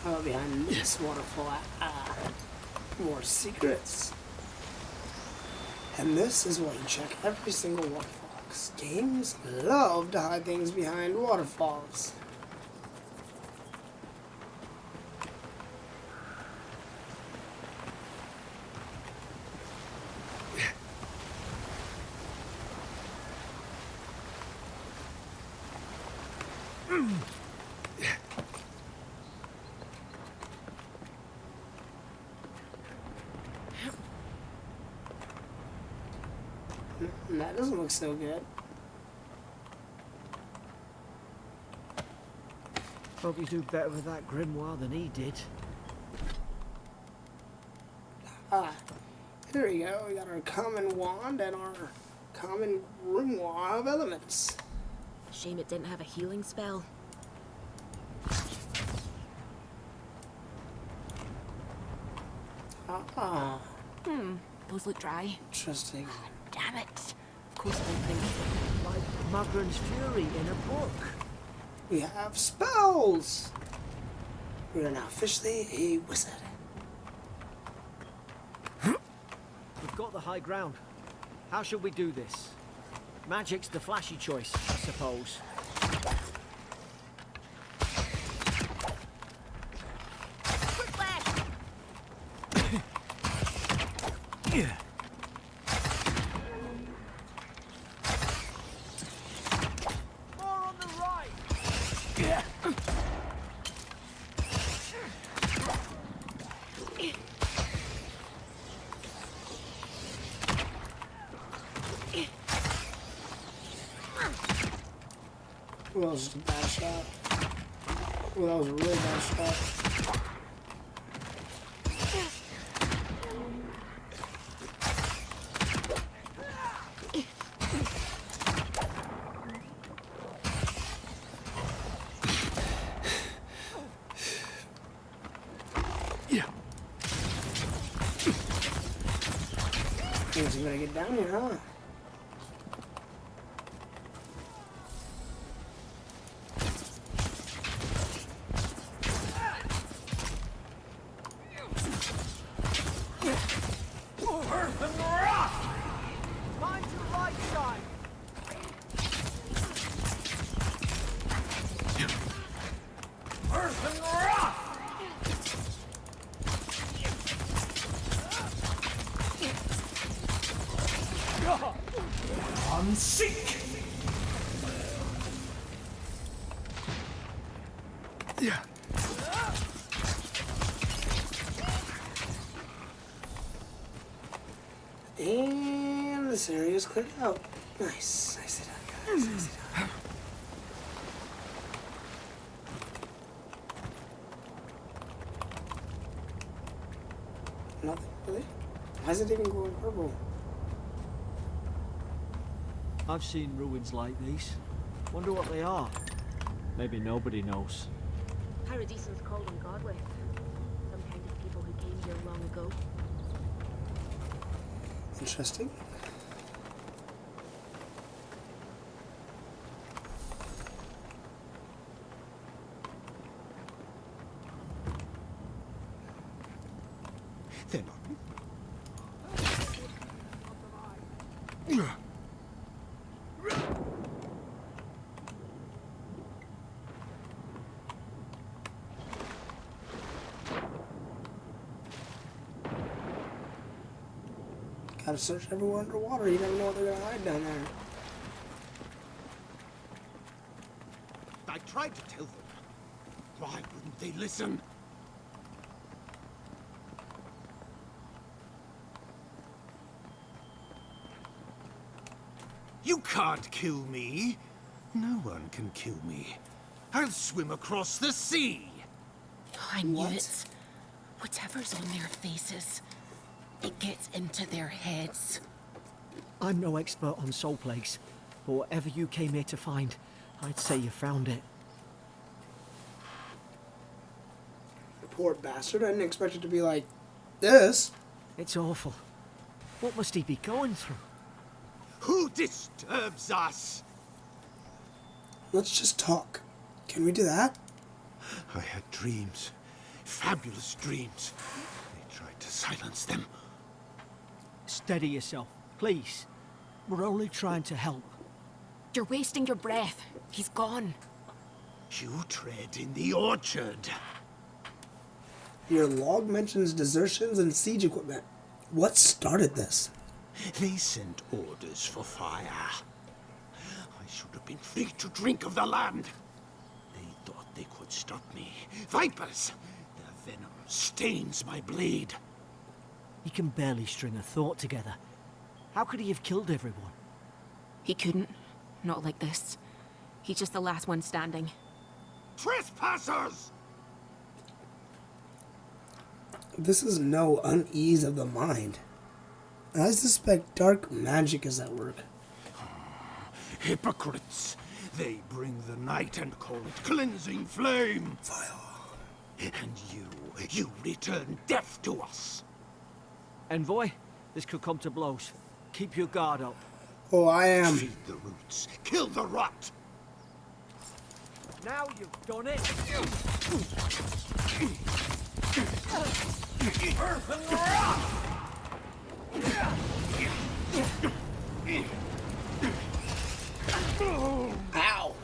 [SPEAKER 1] Oh, behind this waterfall, more secrets. And this is why you check every single waterfall. 'Cause games love to hide things behind waterfalls. That doesn't look so good.
[SPEAKER 5] Hope you do better with that grimoire than he did.
[SPEAKER 1] Ah, here we go. We got our common wand and our common grimoire of elements.
[SPEAKER 4] Shame it didn't have a healing spell.
[SPEAKER 1] Ah,
[SPEAKER 4] Those look dry.
[SPEAKER 1] interesting.
[SPEAKER 4] Damn it. Of course I think.
[SPEAKER 5] Like Magran's Fury in a book.
[SPEAKER 1] We have spells! We are now officially a wizard.
[SPEAKER 5] We've got the high ground. How should we do this? Magic's the flashy choice, I suppose.
[SPEAKER 4] Quick flash!
[SPEAKER 5] Yeah. More on the right. Yeah.
[SPEAKER 1] Well, that was just a bad shot. Well, that was a really bad shot. Means you gotta get down here, huh?
[SPEAKER 5] Mind your right side.
[SPEAKER 1] I'm sick.
[SPEAKER 3] Yeah.
[SPEAKER 1] And this area is cleared out. Nice. Nicely done, guys. Nicely done. Nothing, really? Why is it even going purple?
[SPEAKER 5] I've seen ruins like these. Wonder what they are. Maybe nobody knows.
[SPEAKER 4] Paradisans call them Godway. Some kind of people who came here long ago.
[SPEAKER 1] Interesting.
[SPEAKER 3] They're not.
[SPEAKER 1] Gotta search everywhere underwater. You never know what they're gonna hide down there.
[SPEAKER 3] I tried to tell them. Why wouldn't they listen? You can't kill me. No one can kill me. I'll swim across the sea.
[SPEAKER 4] I knew
[SPEAKER 1] What?
[SPEAKER 4] it. Whatever's on their faces, it gets into their heads.
[SPEAKER 5] I'm no expert on soul plagues, but whatever you came here to find, I'd say you found it.
[SPEAKER 1] Poor bastard. I didn't expect it to be like this.
[SPEAKER 5] It's awful. What must he be going through?
[SPEAKER 3] Who disturbs us?
[SPEAKER 1] Let's just talk. Can we do that?
[SPEAKER 3] I had dreams. Fabulous dreams. They tried to silence them.
[SPEAKER 5] Steady yourself, please. We're only trying to help.
[SPEAKER 4] You're wasting your breath. He's gone.
[SPEAKER 3] You tread in the orchard.
[SPEAKER 1] Your log mentions desertions and siege equipment. What started this?
[SPEAKER 3] They sent orders for fire. I should have been free to drink of the land. They thought they could stop me. Vipers! Their venom stains my blade.
[SPEAKER 5] He can barely string a thought together. How could he have killed everyone?
[SPEAKER 4] He couldn't. Not like this. He's just the last one standing.
[SPEAKER 3] Trespassers!
[SPEAKER 1] This is no unease of the mind. I suspect dark magic is at work.
[SPEAKER 3] Hypocrites! They bring the night and call it cleansing flame.
[SPEAKER 1] Vile.
[SPEAKER 3] And you return death to us.
[SPEAKER 5] Envoy, this could come to blows. Keep your guard up.
[SPEAKER 1] Oh, I am.
[SPEAKER 3] Feed the roots, kill the rot.
[SPEAKER 5] Now you've done it!
[SPEAKER 3] Earth and rock!
[SPEAKER 1] Ow.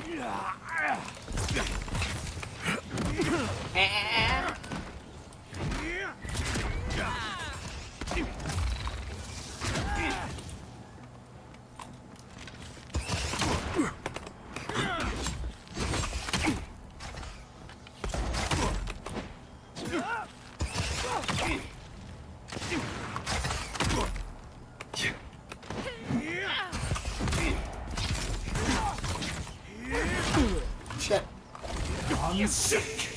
[SPEAKER 1] Shit.
[SPEAKER 3] I'm sick!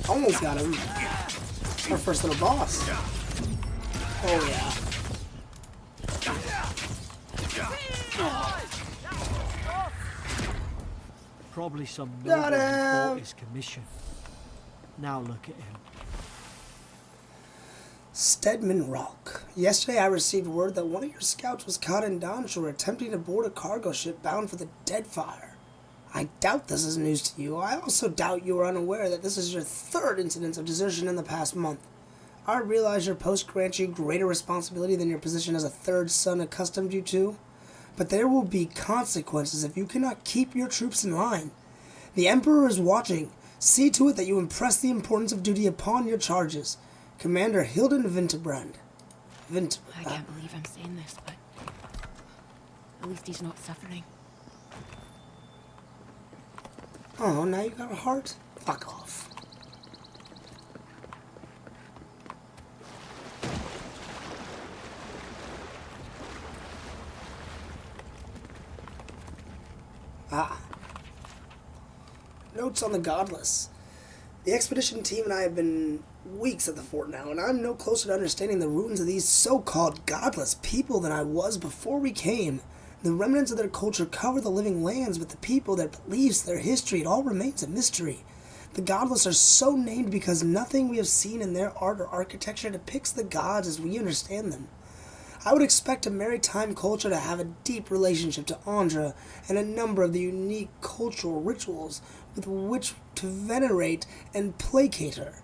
[SPEAKER 1] Almost got him. Our first little boss. Oh yeah.
[SPEAKER 5] Probably some
[SPEAKER 1] Got
[SPEAKER 5] noble who
[SPEAKER 1] him.
[SPEAKER 5] bought his commission. Now look at him.
[SPEAKER 1] Stedman Rock. Yesterday I received word that one of your scouts was caught in Donshore attempting to board a cargo ship bound for the Deadfire. I doubt this is news to you. I also doubt you are unaware that this is your third incident of desertion in the past month. I realize your post grants you greater responsibility than your position as a third son accustomed you to, but there will be consequences if you cannot keep your troops in line. The Emperor is watching, See to it that you impress the importance of duty upon your charges. Commander Hilden Winterbrand.
[SPEAKER 4] I can't believe I'm saying this, but at least he's not suffering.
[SPEAKER 1] Oh, now you got a heart? Fuck off. Ah. Notes on the Godless. The expedition team and I have been weeks at the fort now, and I'm no closer to understanding the ruins of these so-called godless people than I was before we came. The remnants of their culture cover the living lands, but the people, their beliefs, their history, it all remains a mystery. The godless are so named because nothing we have seen in their art or architecture depicts the gods as we understand them. I would expect a maritime culture to have a deep relationship to Andra and a number of the unique cultural rituals with which to venerate and placate her.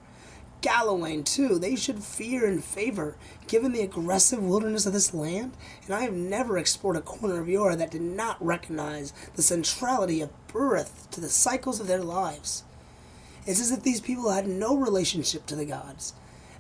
[SPEAKER 1] Gallowayne, too, they should fear and favor, given the aggressive wilderness of this land, and I have never explored a corner of Yora that did not recognize the centrality of birth to the cycles of their lives. It's as if these people had no relationship to the gods,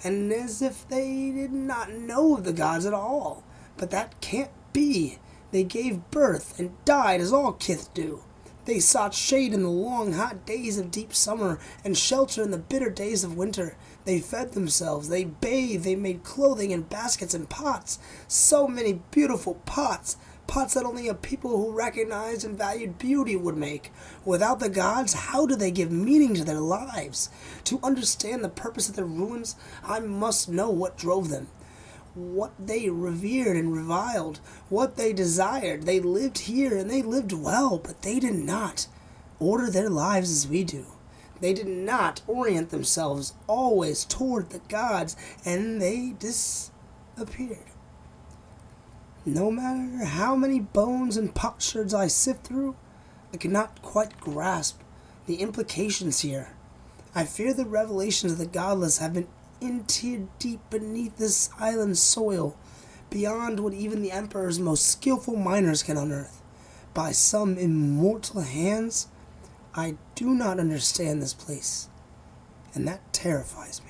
[SPEAKER 1] and as if they did not know of the gods at all. But that can't be. They gave birth and died as all kith do. They sought shade in the long, hot days of deep summer and shelter in the bitter days of winter. They fed themselves, they bathed, they made clothing in baskets and pots. So many beautiful pots. Pots that only a people who recognized and valued beauty would make. Without the gods, how do they give meaning to their lives? To understand the purpose of their ruins, I must know what drove them. What they revered and reviled, what they desired. They lived here and they lived well, but they did not order their lives as we do. They did not orient themselves always toward the gods, and they disappeared. No matter how many bones and potsherds I sift through, I cannot quite grasp the implications here. I fear the revelations of the godless have been interred deep beneath this island's soil, beyond what even the Emperor's most skillful miners can unearth. By some immortal hands, I do not understand this place, and that terrifies me.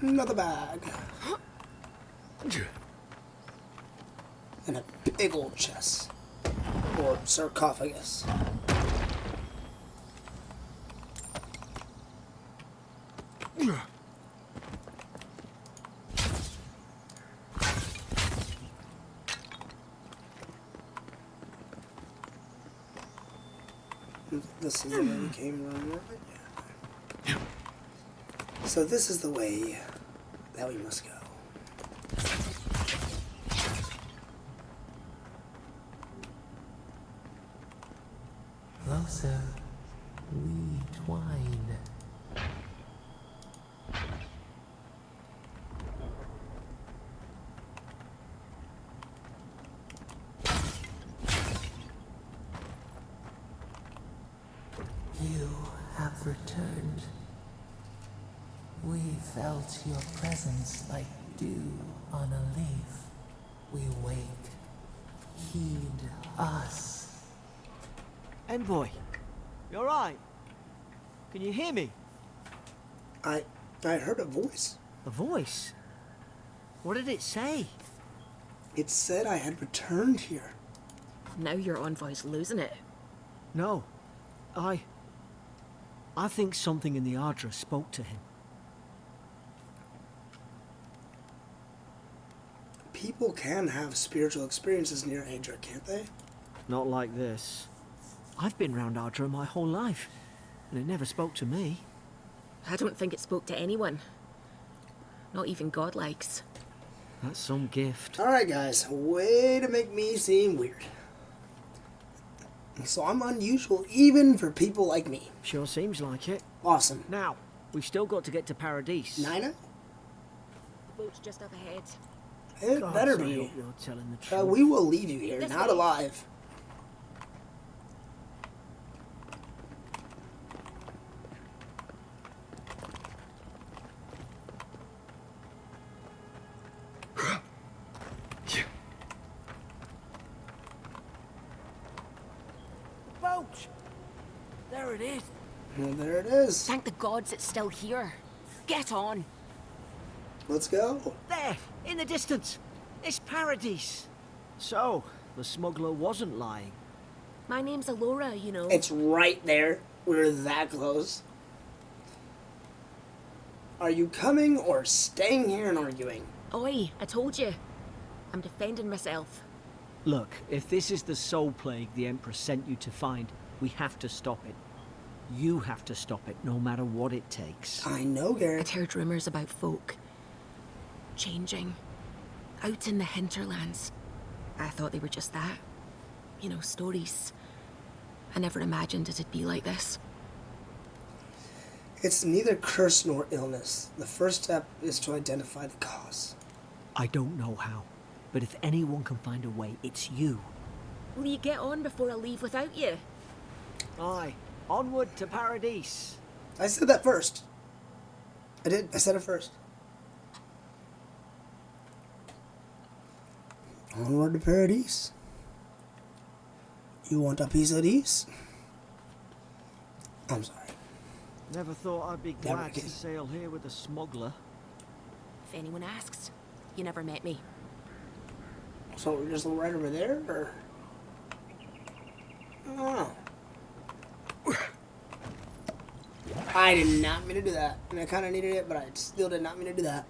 [SPEAKER 1] Another bag. And a big old chest. Or sarcophagus. This is the way we came around, right? Yeah. So this is the way that we must go.
[SPEAKER 6] Closer, we twine. You have returned. We felt your presence like dew on a leaf. We wait. Heed us.
[SPEAKER 5] Envoy, you alright? Can you hear me?
[SPEAKER 1] I heard a voice.
[SPEAKER 5] A voice? What did it say?
[SPEAKER 1] It said I had returned here.
[SPEAKER 4] Now your envoy's losing it.
[SPEAKER 5] No. I think something in the Ardra spoke to him.
[SPEAKER 1] People can have spiritual experiences near Adra, can't they?
[SPEAKER 5] Not like this. I've been round Ardra my whole life, and it never spoke to me.
[SPEAKER 4] I don't think it spoke to anyone. Not even godlikes.
[SPEAKER 5] That's some gift.
[SPEAKER 1] Alright guys, way to make me seem weird. So I'm unusual even for people like me.
[SPEAKER 5] Sure seems like it.
[SPEAKER 1] Awesome.
[SPEAKER 5] Now, we've still got to get to Paradise.
[SPEAKER 1] Nina?
[SPEAKER 4] The boat's just up ahead.
[SPEAKER 1] It
[SPEAKER 5] Gods,
[SPEAKER 1] better
[SPEAKER 5] I
[SPEAKER 1] be.
[SPEAKER 5] hope you're telling the truth.
[SPEAKER 1] We will leave you here,
[SPEAKER 4] This
[SPEAKER 1] not
[SPEAKER 4] way.
[SPEAKER 1] alive.
[SPEAKER 5] Boat! There it is.
[SPEAKER 1] Well, there it is.
[SPEAKER 4] Thank the gods it's still here. Get on.
[SPEAKER 1] Let's go.
[SPEAKER 5] There, in the distance. It's Paradise. So, the smuggler wasn't lying.
[SPEAKER 4] My name's Alora, you know.
[SPEAKER 1] It's right there. We're that close. Are you coming or staying here and arguing?
[SPEAKER 4] Oi, I told you. I'm defending myself.
[SPEAKER 5] Look, if this is the soul plague the Empress sent you to find, we have to stop it. You have to stop it, no matter what it takes.
[SPEAKER 1] I know,
[SPEAKER 4] I'd
[SPEAKER 1] Garrett.
[SPEAKER 4] heard rumors about folk changing out in the hinterlands. I thought they were just that. You know, stories. I never imagined it'd be like this.
[SPEAKER 1] It's neither curse nor illness. The first step is to identify the cause.
[SPEAKER 5] I don't know how, but if anyone can find a way, it's you.
[SPEAKER 4] Will you get on before I leave without you?
[SPEAKER 5] Aye, onward to Paradise.
[SPEAKER 1] I said that first. I did. I said it first. Onward to Paradise. You want a piece of these? I'm sorry.
[SPEAKER 5] Never thought I'd be
[SPEAKER 1] Never
[SPEAKER 5] glad to
[SPEAKER 1] again.
[SPEAKER 5] sail here with a smuggler.
[SPEAKER 4] If anyone asks, you never met me.
[SPEAKER 1] So we're just right over there, or? I don't know. I did not mean to do that. And I kind of needed it, but I still did not mean to do that.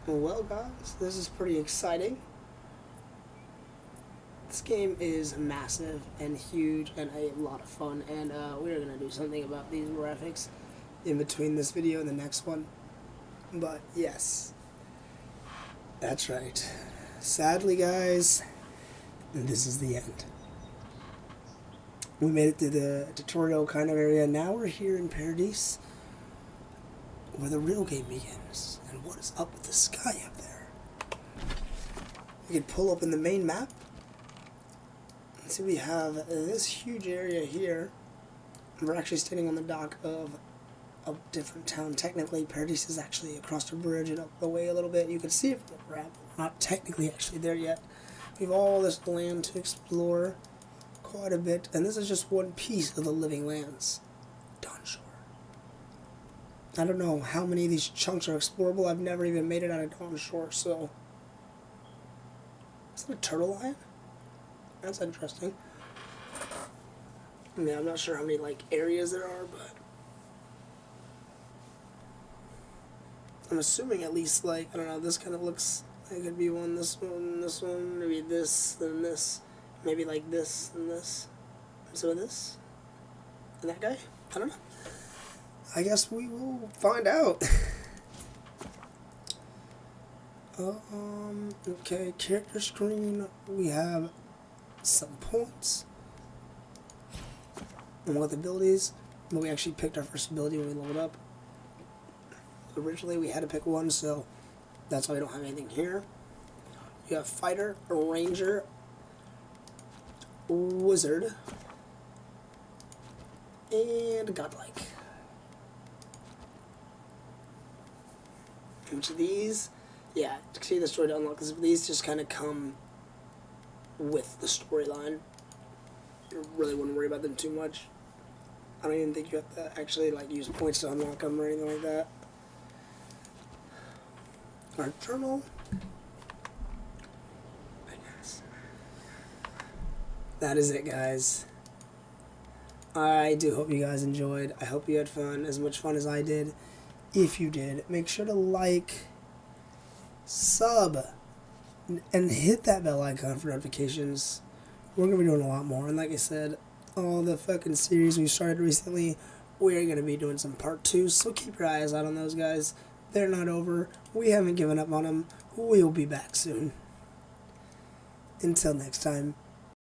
[SPEAKER 1] Well, guys, this is pretty exciting. This game is massive and huge and a lot of fun, and we're going to do something about these graphics in between this video and the next one. But, yes. That's right. Sadly, guys, this is the end. We made it through the tutorial kind of area. Now we're here in Paradise, where the real game begins. And what is up with the sky up there? We can pull up in the main map. See, we have this huge area here. We're actually standing on the dock of a different town. Technically, Paradise is actually across the bridge and up the way a little bit. You can see it from the map. We're not technically actually there yet. We have all this land to explore. Quite a bit, and this is just one piece of the living lands. Dawn Shore. I don't know how many of these chunks are explorable. I've never even made it out of Dawn Shore, so... Is that a turtle lion? That's interesting. I mean, I'm not sure how many, like, areas there are, but... I'm assuming at least, like, I don't know, this kind of looks... Like it could be one, this one, maybe this, then this... Maybe like this and this. Some of this. And that guy? I don't know. I guess we will find out. Okay, character screen. We have some points. And with abilities. But we actually picked our first ability when we leveled up. Originally we had to pick one, so that's why we don't have anything here. You have fighter, ranger, wizard, and godlike. Each of these, yeah, to see the story to unlock, because these just kind of come with the storyline. You really wouldn't worry about them too much. I don't even think you have to actually like use points to unlock them or anything like that. Our journal. That is it, guys. I do hope you guys enjoyed. I hope you had fun, as much fun as I did. If you did, make sure to like, sub, and hit that bell icon for notifications. We're going to be doing a lot more. And like I said, all the fucking series we started recently, we're going to be doing some part 2. So keep your eyes out on those, guys. They're not over. We haven't given up on them. We'll be back soon. Until next time.